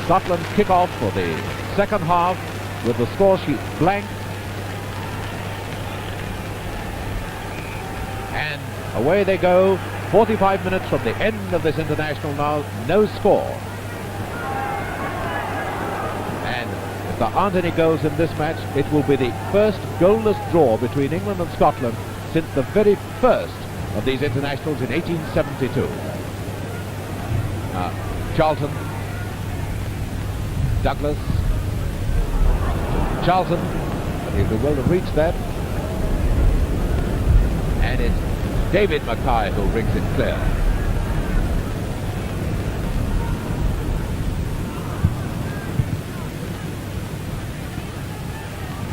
Scotland kick off for the second half with the score sheet blank. And away they go. 45 minutes from the end of this international now, no score. And if there aren't any goals in this match, it will be the first goalless draw between England and Scotland since the very first of these internationals in 1872. Charlton, Douglas, Charlton, but he'll be well to reach that. And it's David MacKay who brings it clear.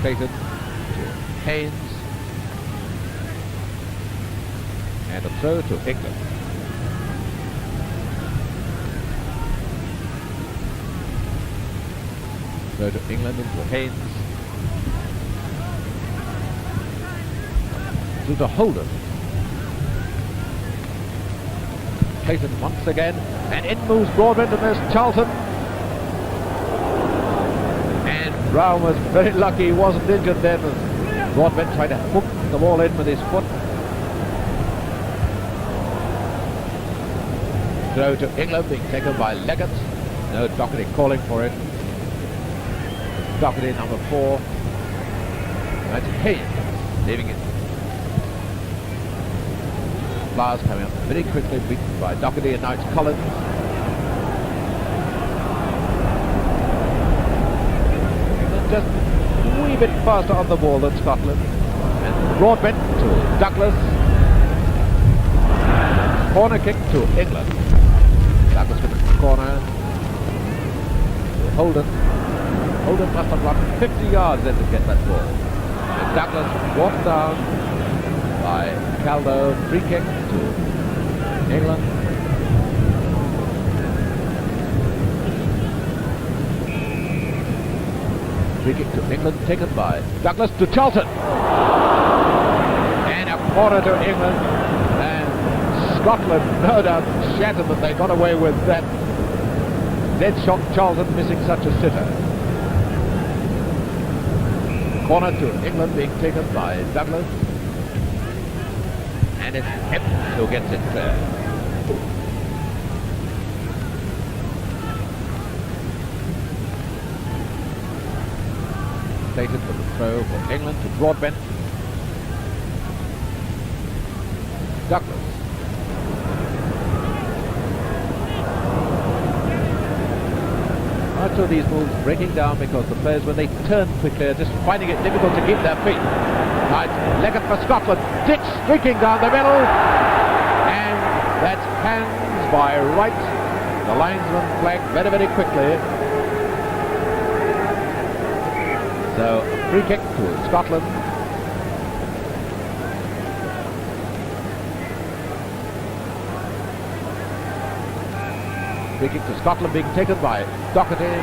Clayton to Haynes. And a throw to England. Throw to England into Haynes. Through to Holden. Clayton once again, and in moves Broadbent, and there's Charlton. And Brown was very lucky he wasn't injured then, as Broadbent tried to hook the ball in with his foot. Throw to England being taken by Leggett. No, Doherty calling for it. Doherty number 4. That's Haynes leaving it. Flowers coming up very quickly, beaten by Doherty, and now it's Collins. England just a wee bit faster on the ball than Scotland. And Broadbent to Douglas. Corner kick to England. Douglas with the corner. Holden. Holden must have run 50 yards then to get that ball. And Douglas walked down by Caldo. Free kick to England. Free kick to England taken by Douglas to Charlton. And a corner to England. And Scotland no doubt shattered that they got away with that. Dead shot Charlton missing such a sitter. Corner to England being taken by Douglas. And it's Hopkinson who gets it clear. Clayton for the throw from England to Broadbent. Douglas. Much of these moves breaking down because the players, when they turn quickly, are just finding it difficult to keep their feet. Right, Leggett for Scotland. Dick streaking down the middle. And that's hands by Wright. The linesman flagged very, very quickly. So, free kick to Scotland. Free kick to Scotland being taken by Doherty.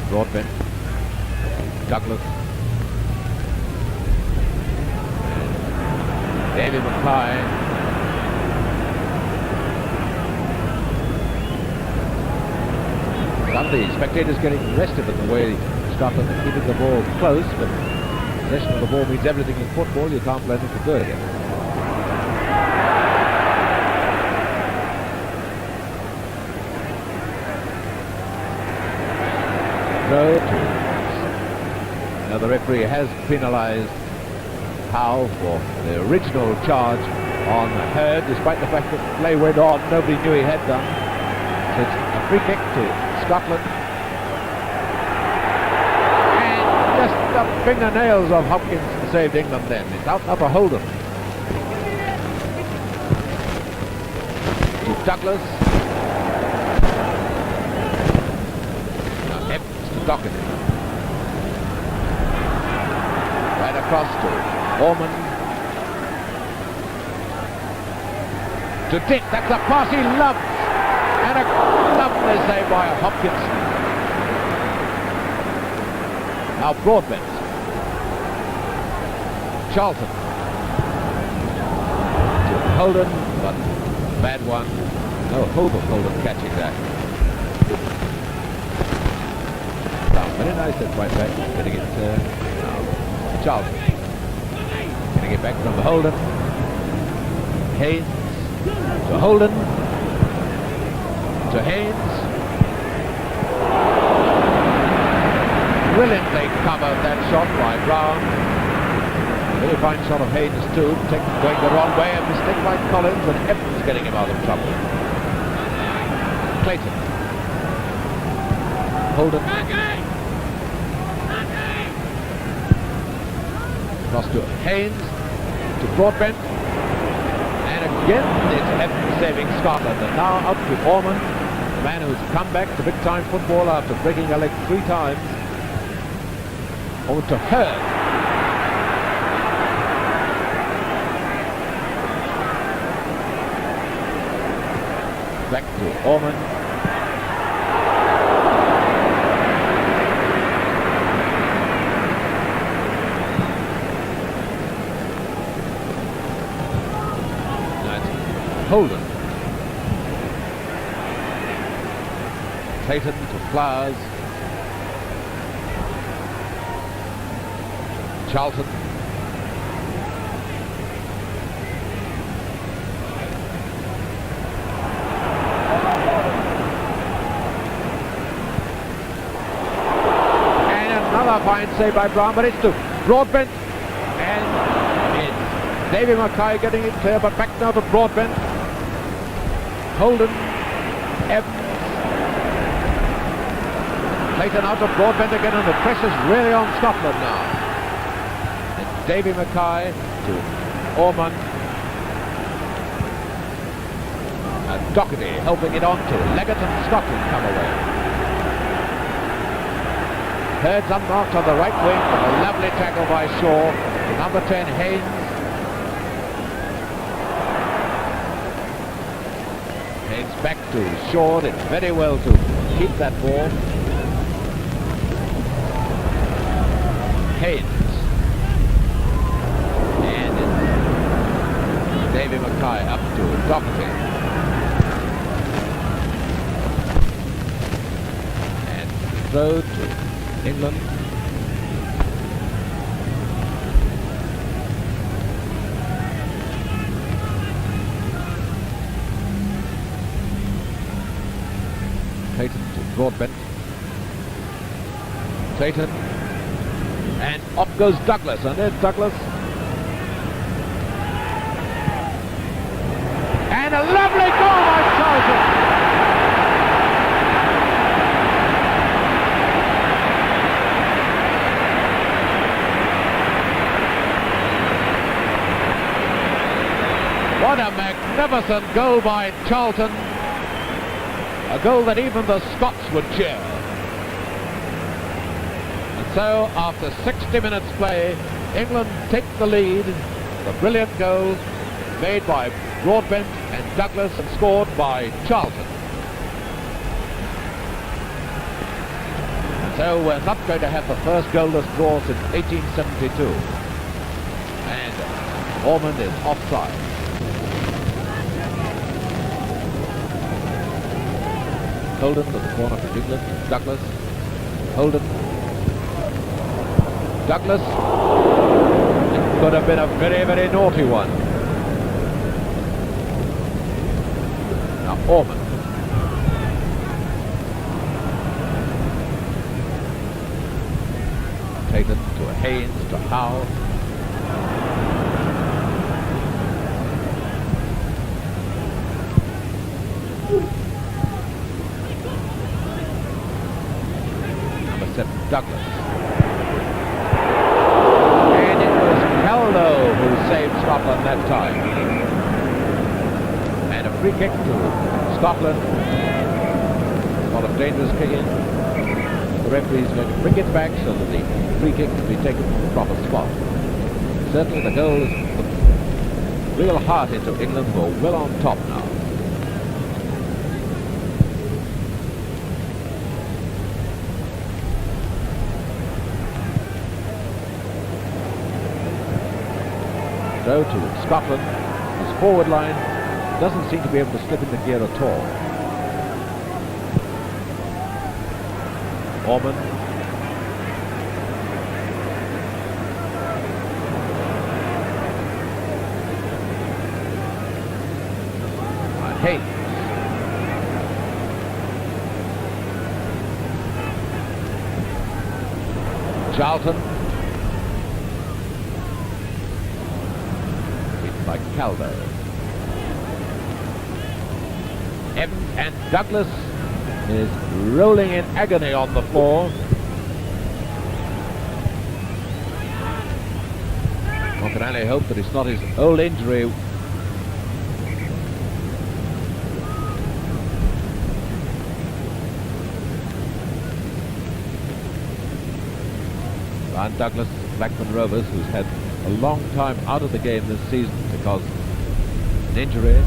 Broadbent, Douglas, David MacKay, some of the spectators getting restive at the way Scotland are keeping the ball close, but possession of the ball means everything in football. You can't blame them for doing it. Now the referee has penalised Howe for the original charge on Hurd, despite the fact that play went on, nobody knew he had done. So it's a free kick to Scotland. And just the fingernails of Hopkinson saved England then. It's out for Holden. To Douglas. Now Evans to Doherty. Right across to Ormond. To Dick, that's a pass he loves. And a lovely save by Hopkinson. Now Broadbent. Charlton. To Holden, but bad one. No hope of Holden catching that. Very nice at right back, getting it now. Charlton. Getting it back from Holden. Haynes to Holden. To Haynes. Brilliantly covered that shot by Brown. Very fine shot of Haynes too. Going the wrong way. A mistake by Collins, and Evans getting him out of trouble. Clayton. Holden. Cross to Haynes, to Broadbent, and again it's Evans saving Scotland, and now up to Ormond, the man who's come back to big-time football after breaking a leg 3 times. Over to Hurd. Back to Ormond. Holden. Clayton to Flowers. Charlton. And another fine save by Brown, but it's to Broadbent. And it's Davy MacKay getting it clear, but back now to Broadbent. Holden, Evans, Clayton out of Broadbent again, and the pressure's really on Scotland now. It's Davy MacKay to Ormond, and Doherty helping it on to Leggett, and Scotland come away. Hurd's unmarked on the right wing, a lovely tackle by Shaw to number 10 Haynes. Back to Shaw, did very well to keep that ball. Haynes. And it's Davy MacKay up to Doherty. And throw to England. Clayton to Broadbent. Clayton. And off goes Douglas. And there's Douglas. And a lovely goal by Charlton. What a magnificent goal by Charlton. A goal that even the Scots would cheer. And so, after 60 minutes play, England take the lead. The brilliant goal made by Broadbent and Douglas and scored by Charlton. And so we're not going to have the first goalless draw since 1872. And Ormond is offside. Holden to the corner for England. Douglas. Holden. Douglas. It could have been a very, very naughty one. Now Ormond. Clayton to Haynes to Howe. Douglas. And it was Caldo who saved Scotland that time. And a free kick to Scotland. A lot of dangerous kicking. The referee is going to bring it back so that the free kick can be taken from the proper spot. Certainly the goal is the real heart into England. We're well on top now. Throw to Scotland. His forward line doesn't seem to be able to slip into gear at all. Orman. And Haynes. Charlton. Hit by Caldo. Evans and Douglas is rolling in agony on the floor. One can only hope that it's not his old injury. Ryan Douglas, Blackburn Rovers, who's had a long time out of the game this season because of an injury.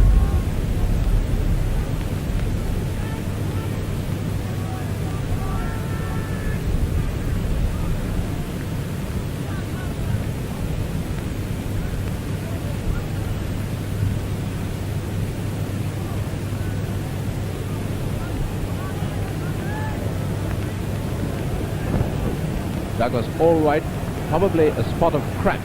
Douglas all right, probably a spot of cramp.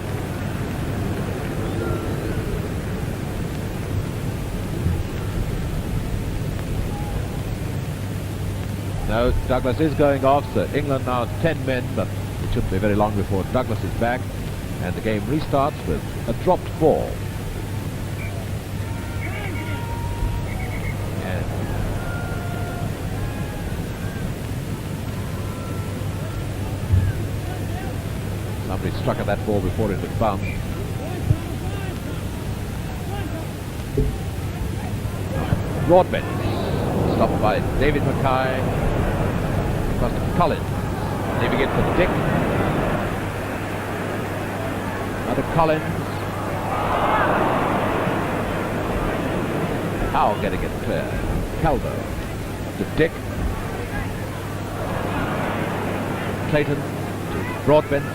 No, Douglas is going off, so England now 10 men, but it shouldn't be very long before Douglas is back, and the game restarts with a dropped ball. Somebody struck at that ball before it had bounced. Broadbent, stopped by David MacKay. Across to Collins, leaving it for Dick. Another Collins. Howe getting it clear. Caldo to Dick. Clayton to Broadbent.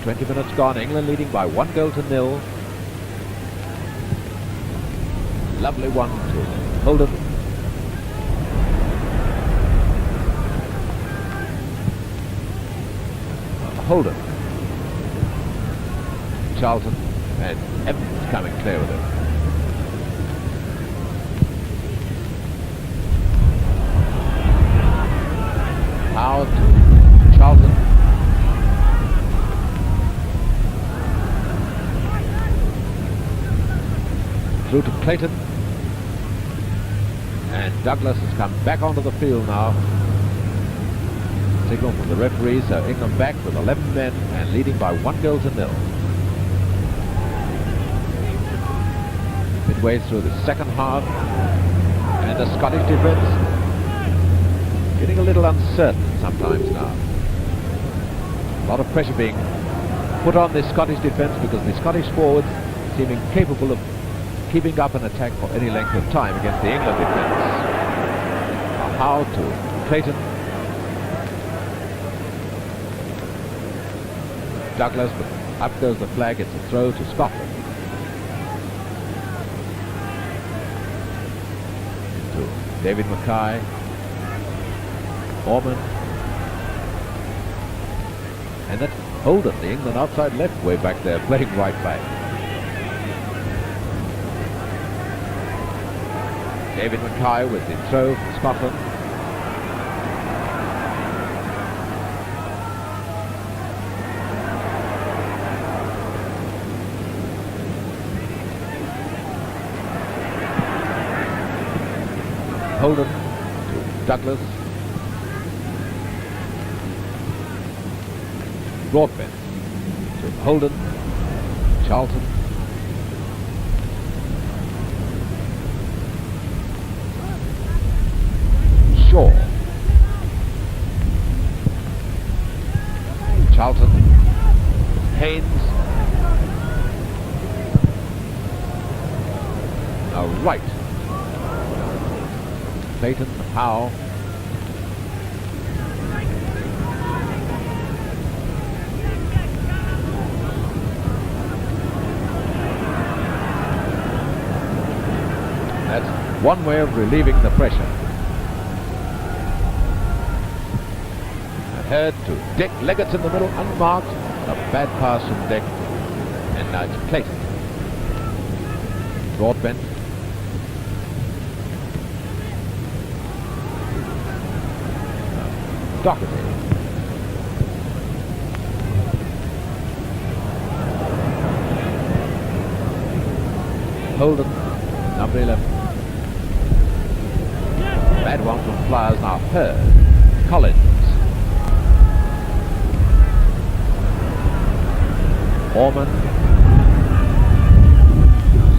20 minutes gone, England leading by 1-0. Lovely one to Holden. Holden. Charlton and Evans coming clear with it. Howe to Charlton. Through to Clayton, and Douglas has come back onto the field now. Signal from the referee, so England back with 11 men and leading by 1-0. Midway through the second half, and the Scottish defence getting a little uncertain sometimes now. A lot of pressure being put on the Scottish defence because the Scottish forwards seem incapable of keeping up an attack for any length of time against the England defence. Howe to Clayton. Douglas, but up goes the flag. It's a throw to Scotland. To David MacKay. Orman. And that's Holden, the England outside left, way back there, playing right back. David MacKay with the throw from Scotland. Holden to Douglas. Broadbent to Holden. Charlton. Charlton, Haynes, now Wright, Clayton, Howe, one way of relieving the pressure. Ahead to Dick. Leggett's in the middle, unmarked. A bad pass from Dick. And now it's Clayton. Broadbent. Doherty. Holden, number 11. Bad one from Flyers, now Hurd. Collins. Orman.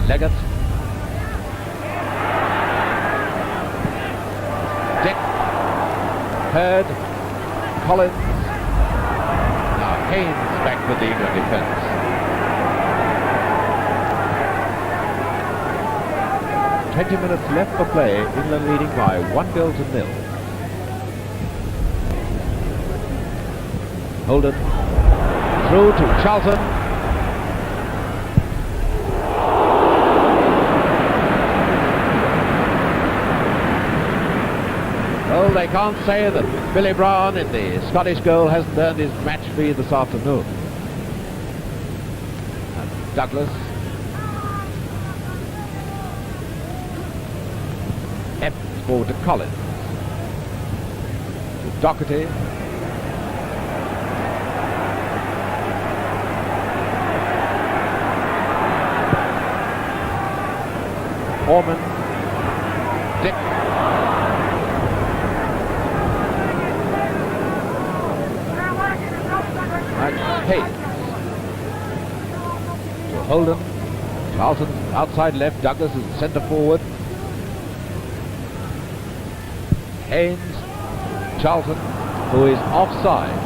Leggett. Dick. Hurd. Collins. Now Haynes back with the England defence. "20 minutes left for play. England leading by 1-0. Holden through to Charlton. Well, they can't say that Billy Brown in the Scottish goal hasn't earned his match fee this afternoon. And Douglas. Evans forward to Collins. To Doherty. Orman. Dick. Haynes. To Holden. Charlton outside left. Douglas is centre forward. Haynes. Charlton, who is offside.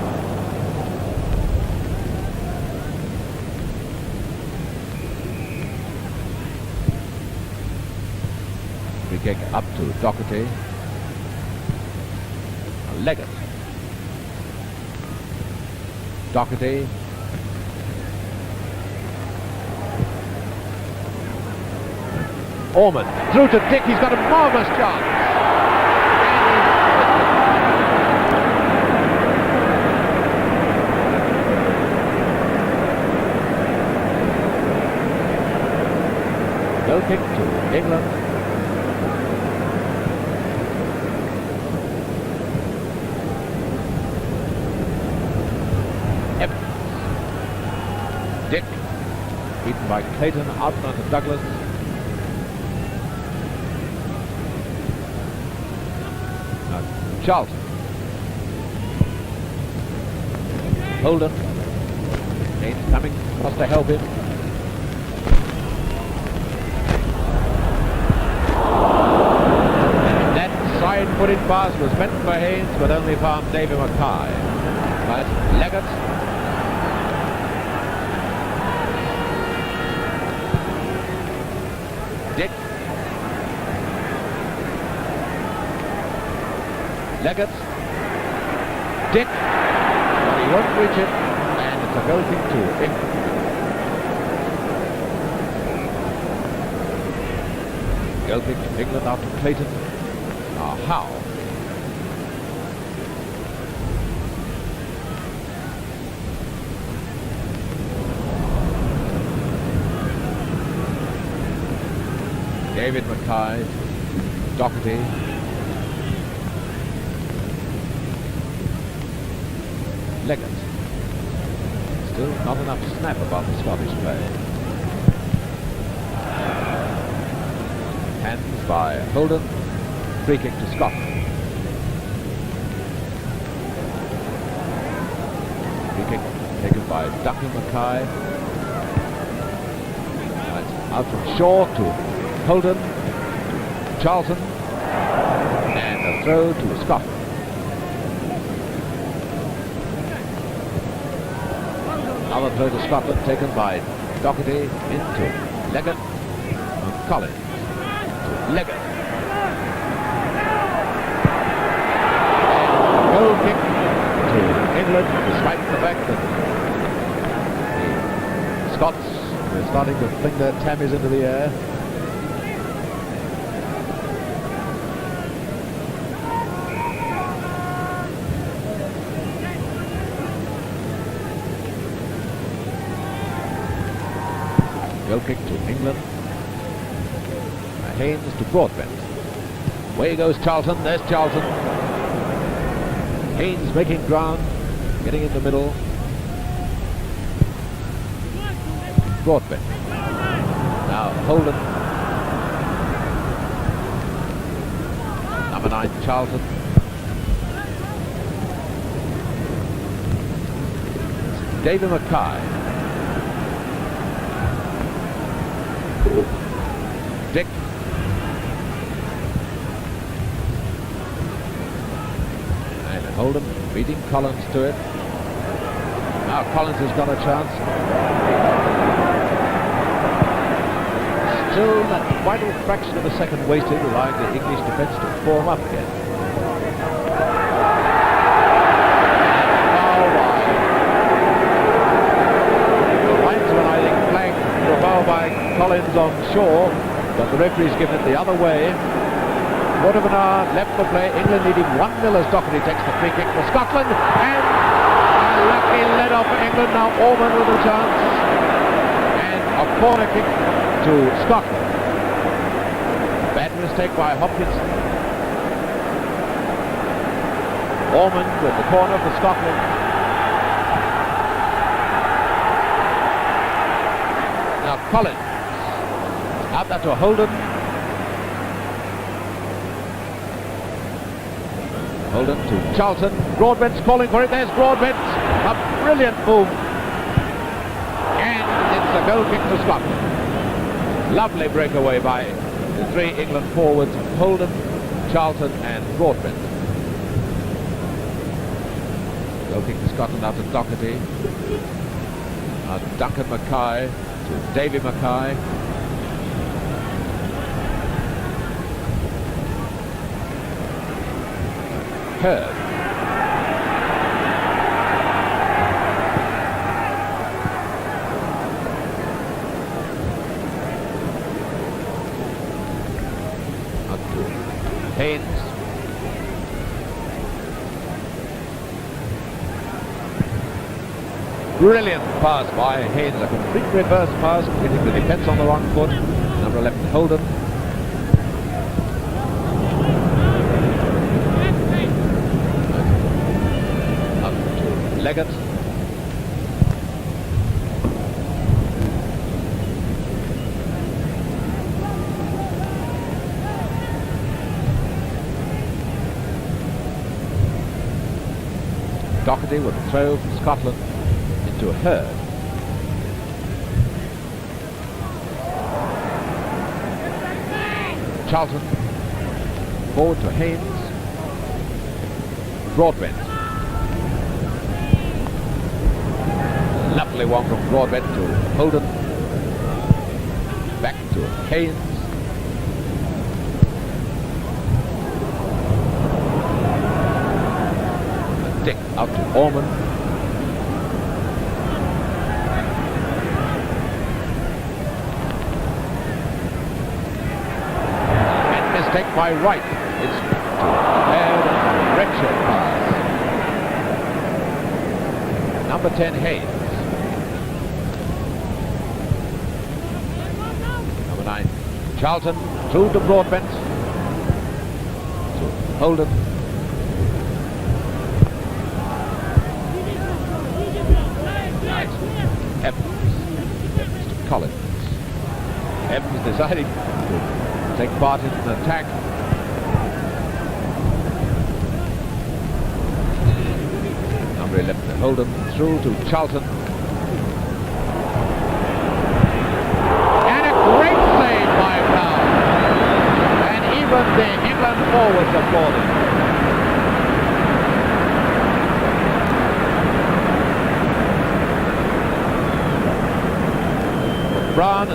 Free kick up to Doherty. Leggett. Doherty. Orman through to Dick. He's got a marvellous chance. Goal kick to England. Dick, beaten by Clayton, out and onto Douglas. Now Charlton. Holden. Haynes coming, wants to help him. And that side-footed pass was meant for Haynes, but only found David MacKay. But Leggett. Dick. Leggett. Dick. But he won't reach it. And it's a goal kick to England. Goal kick to England after Clayton. Now Howe. David MacKay, Doherty, Leggett. Still not enough snap about the Scottish play. Hands by Holden, free kick to Scotland. Free kick taken by Duncan MacKay. Right, out from Shaw to Holden, Charlton, and a throw to Scotland. Another throw to Scotland taken by Doherty into Leggett and Collins to Leggett. And goal kick to England, despite the fact that the Scots were starting to fling their tammies into the air. Goal kick to England. Haynes to Broadbent. Away goes Charlton. There's Charlton. Haynes making ground, getting in the middle. Broadbent. Now Holden. Number 9, Charlton. David MacKay. Dick. And Holden beating Collins to it. Now Collins has got a chance. Still that vital fraction of a second wasted, allowing the English defence to form up again. By Collins on shore, but the referee's given it the other way. Quarter of an hour left for play. England leading 1-0 as Doherty takes the free kick for Scotland, and a lucky let off for England. Now Orman with a chance, and a corner kick to Scotland. Bad mistake by Hopkinson. Orman with the corner for Scotland. Now Collins, out that to Holden. Holden to Charlton. Broadbent's calling for it. There's Broadbent. A brilliant move. And it's a goal kick to Scotland. Lovely breakaway by the 3 England forwards, Holden, Charlton and Broadbent. Goal kick to Scotland out to Doherty. Duncan MacKay. Davy MacKay. Heard. Up to Haynes. Brilliant pass by Haynes, a complete reverse pass, hitting the defence on the wrong foot. Number 11, Holden. Up to Leggett. Doherty with a throw from Scotland. To a Herd. Charlton forward to Haynes. Broadbent. Lovely one from Broadbent to Holden. Back to Haynes. Dick out to Orman. Take by Wright. It's to Baird and red shirt pass. Number 10, Haynes. Number 9, Charlton. Through to Broadbent. To Holden. Right. Evans. Evans to Collins. Evans deciding to take part in an attack. Number 11, Holden, through to Charlton. And a great save by Howe. And even the England forwards applauded. Brown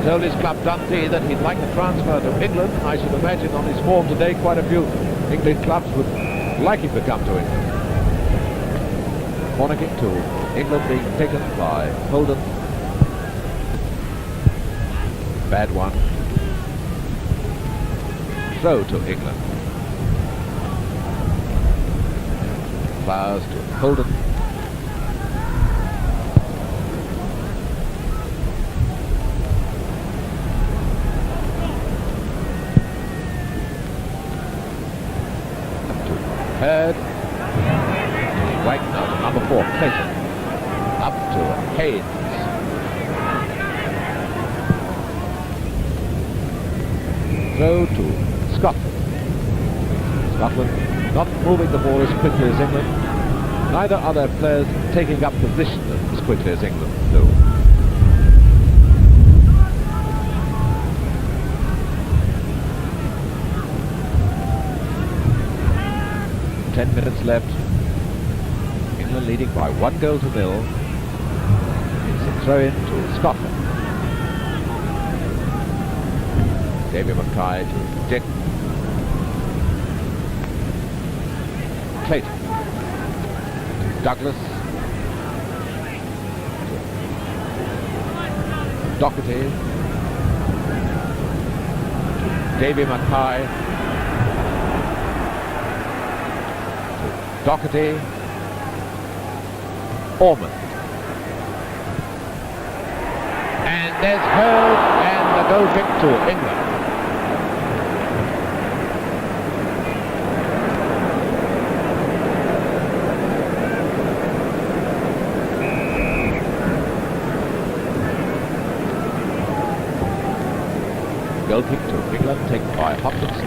told his club Dundee that he'd like to transfer to England. I should imagine on his form today quite a few English clubs would like him to come to England. Corner kick to England being taken by Holden. Bad one. Throw to England. Flowers to Holden. Heard. Wagner to number 4, Clayton. Up to Haynes. Throw to Scotland. Scotland not moving the ball as quickly as England. Neither are their players taking up position as quickly as England do. Ten minutes left. England leading by 1-0. It's a throw-in to Scotland. David MacKay to Dick. Clayton. Douglas. Doherty. Davy MacKay. Doherty. Ormond. And there's Hurd and the goal kick to England. Goal kick to England, taken by Hopkinson.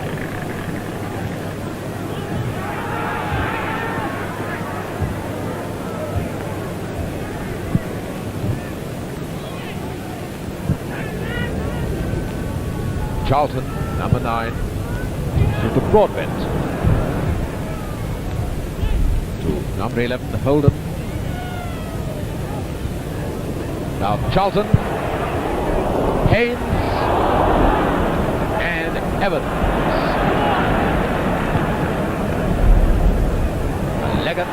Charlton, number 9, to Broadbent. To number 11, Holden. Now Charlton, Haynes, and Evans. Leggett,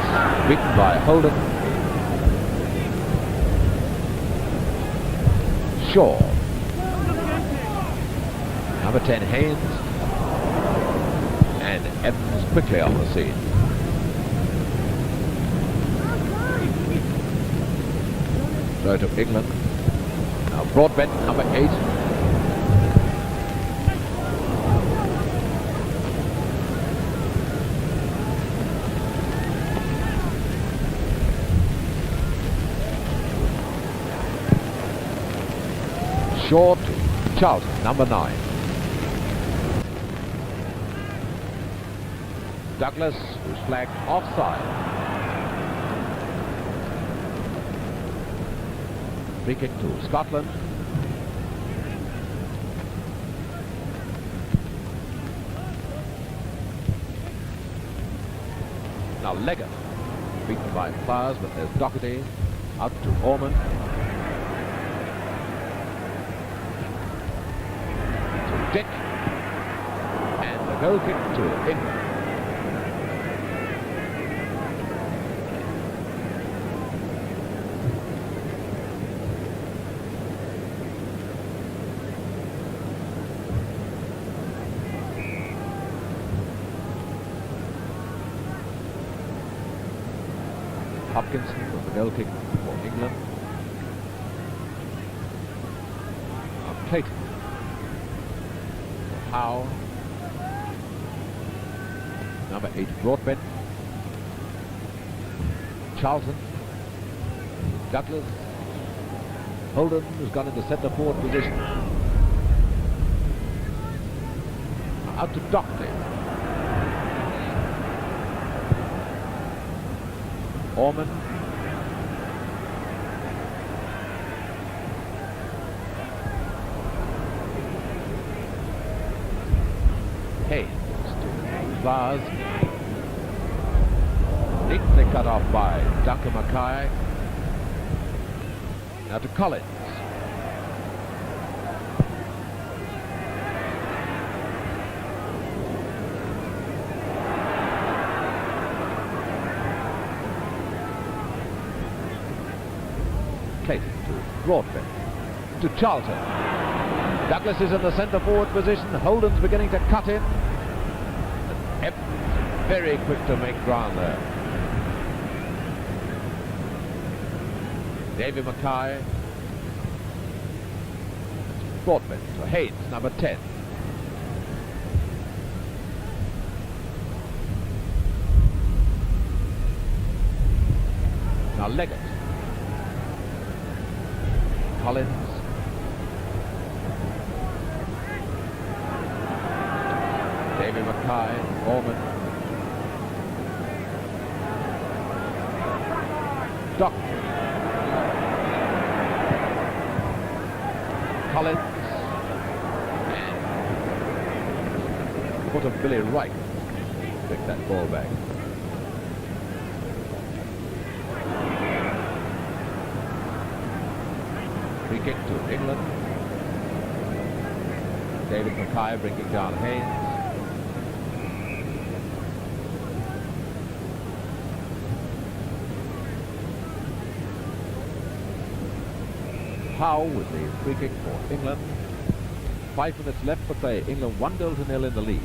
beaten by Holden. Shaw. Number 10, Haynes, and Evans quickly on the scene. Throw to England. Now Broadbent, number 8. Short, Charlton, number 9. Douglas, who's flagged offside. Free kick to Scotland. Now Leggett, beaten by Flowers, but there's Doherty. Out to Ormond. To Dick. And the goal kick to England. Hopkinson with the goal kick for England. Now Clayton. Howe. Number 8, Broadbent. Charlton. Douglas. Holden, who's gone into centre forward position. Out to Doherty. Ormond. Haynes to Flowers. Neatly cut off by Duncan MacKay. Now to Collins. Clayton to Broadbent. To Charlton. Douglas is in the centre forward position. Holden's beginning to cut in. And Evans very quick to make ground there. David MacKay. Broadbent to Haynes, number 10. Now Leggett. Collins. David MacKay. Orman. Doc. Collins. And foot of Billy Wright. Pick that ball back. Free kick to England. David MacKay bringing down Haynes. Howe with the free kick for England. 5 minutes left for play. England 1-0 in the lead.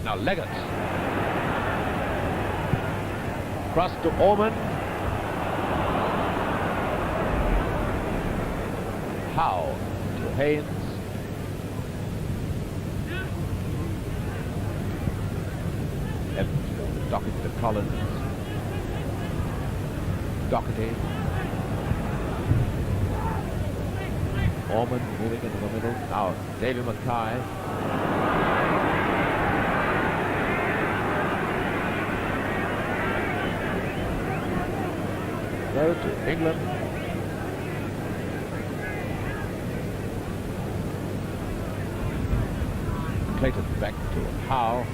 Now Leggett. Cross to Orman. Howe to Haynes. Dockett to Collins. Doherty. Orman moving into the middle. Now David MacKay. Go to England. Clayton back to Howe.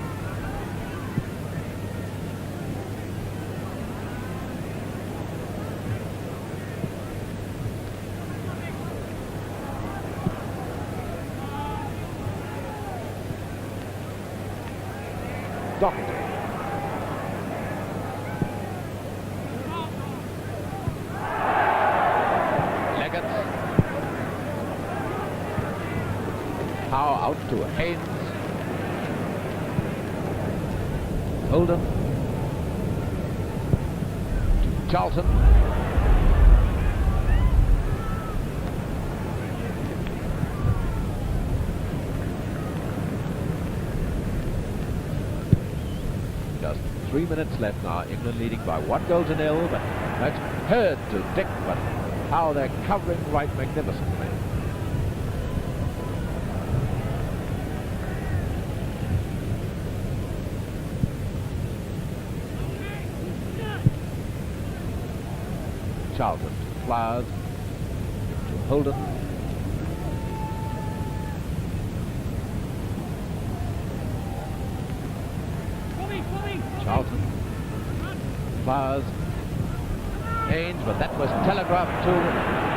Doherty. Leggett. Howe out to Haynes. Holden. To Charlton. Just 3 minutes left now. England leading by 1-0, but that's heard to Dick, but how they're covering Wright magnificently. Charlton to Flowers, to Holden. Charlton, Flowers, Haynes, but that was telegraphed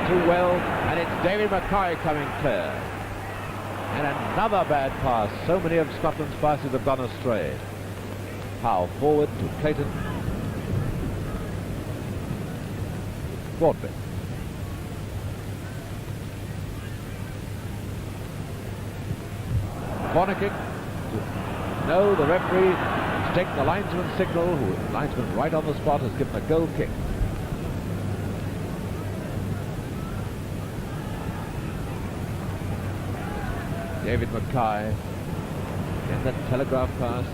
too well, and it's David MacKay coming clear. And another bad pass. So many of Scotland's passes have gone astray. Howe forward to Clayton. Broadbent. Corner kick. No, the referee has taken the linesman's signal. The linesman right on the spot has given a goal kick. David MacKay. And that telegraph pass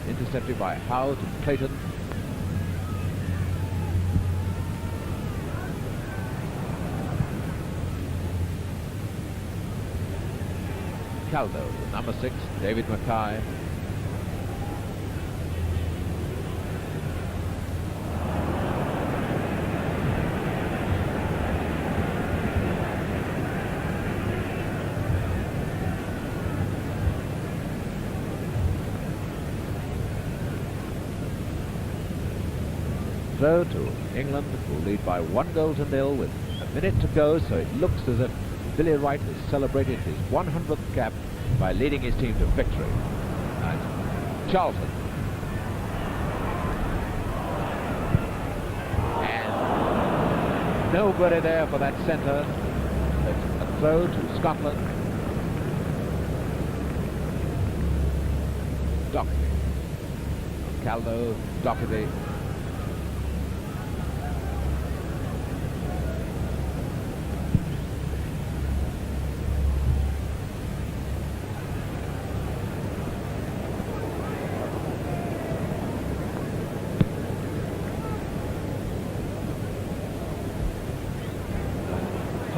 intercepted by Howe to Clayton. Caldo, number 6, David MacKay. Throw to England, who lead by 1-0 with a minute to go, so it looks as if Billy Wright has celebrated his 100th cap by leading his team to victory. Right. Charlton. And nobody there for that centre. It's a throw to Scotland. Doherty. Caldo, Doherty.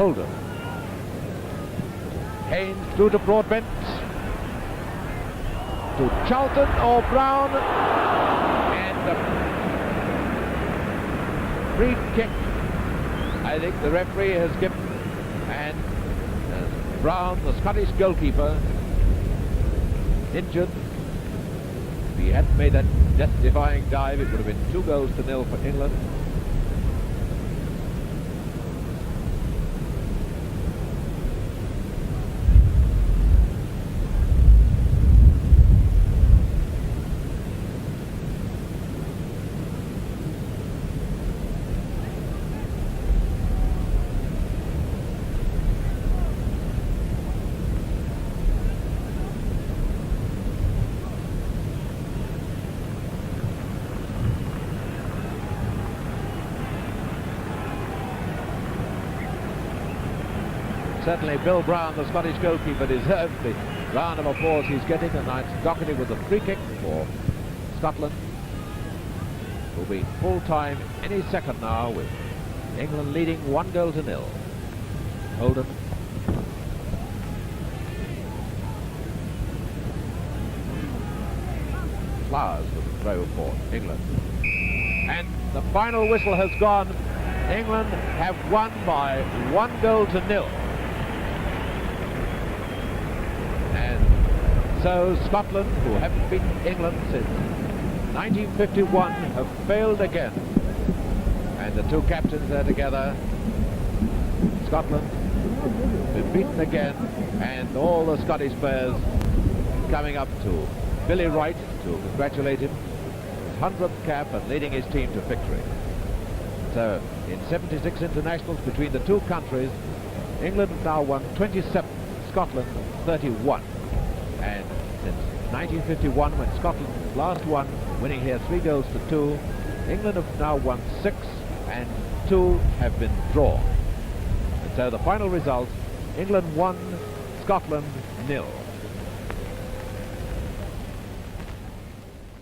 Holden. Haynes through to Broadbent. To Charlton or Brown. And a free kick. I think the referee has given. And Brown, the Scottish goalkeeper, injured. If he hadn't made that death-defying dive, it would have been 2-0 for England. Certainly Bill Brown, the Scottish goalkeeper, deserves the round of applause he's getting, and it's docketed with a free kick for Scotland. It will be full time any second now, with England leading 1-0. Holden. Flowers with the throw for England. And the final whistle has gone. England have won by 1-0. So Scotland, who haven't beaten England since 1951, have failed again. And the two captains are together. Scotland been beaten again, and all the Scottish players coming up to Billy Wright to congratulate him. His 100th cap and leading his team to victory. So in 76 internationals between the two countries, England have now won 27, Scotland 31. And since 1951, when Scotland last won, winning here 3-2, England have now won 6 and 2 have been drawn. And so the final result, England 1, Scotland 0.